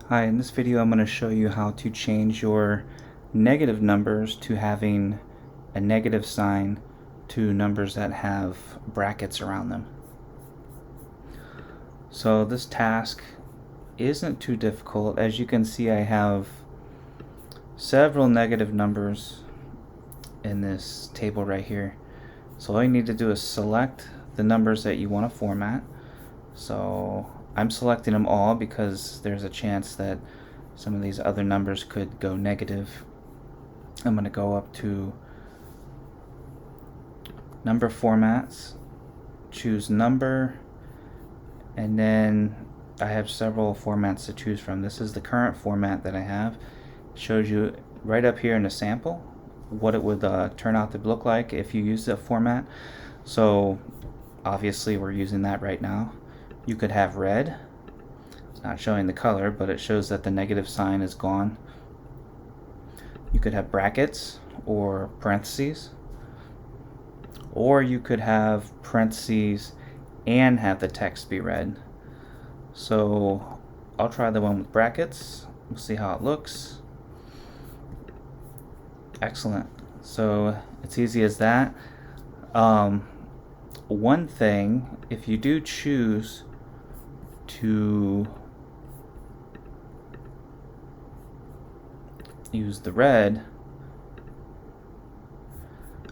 Hi, in this video I'm going to show you how to change your negative numbers to having a negative sign to numbers that have brackets around them. So this task isn't too difficult. As you can see, I have several negative numbers in this table right here. So all you need to do is select the numbers that you want to format. So I'm selecting them all because there's a chance that some of these other numbers could go negative. I'm going to go up to number formats, choose number, and then I have several formats to choose from. This is the current format that I have. It shows you right up here in the sample what it would turn out to look like if you use the format. So obviously we're using that right now. You could have red. It's not showing the color, but it shows that the negative sign is gone. You could have brackets or parentheses, or you could have parentheses and have the text be red. So I'll try the one with brackets. We'll see how it looks. Excellent. So it's easy as that. One thing, if you do choose to use the red,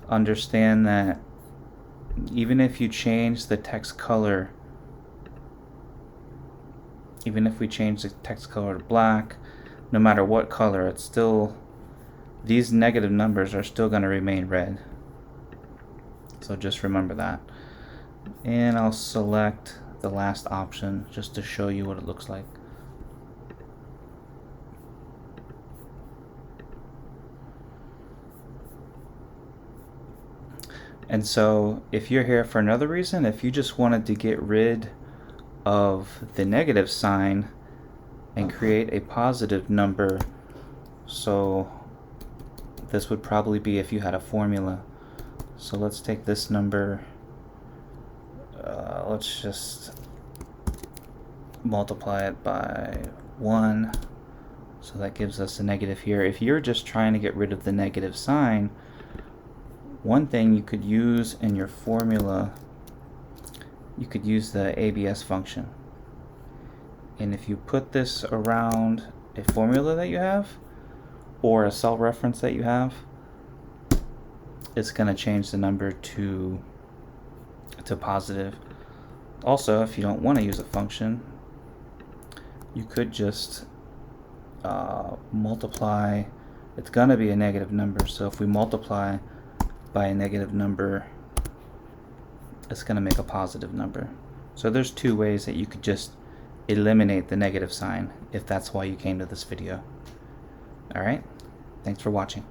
understand that even if you change the text color, even if we change the text color to black, no matter what color, it's still, these negative numbers are still going to remain red. So just remember that. And I'll select the last option just to show you what it looks like. And so if you're here for another reason, if you just wanted to get rid of the negative sign and create a positive number, so this would probably be if you had a formula. So let's take this number, let's just multiply it by 1, so that gives us a negative here. If you're just trying to get rid of the negative sign, one thing you could use in your formula, you could use the ABS function. And if you put this around a formula that you have or a cell reference that you have, it's going to change the number to positive. Also, if you don't want to use a function, you could just multiply. It's going to be a negative number, so if we multiply by a negative number, it's going to make a positive number. So there's two ways that you could just eliminate the negative sign if that's why you came to this video. Alright, thanks for watching.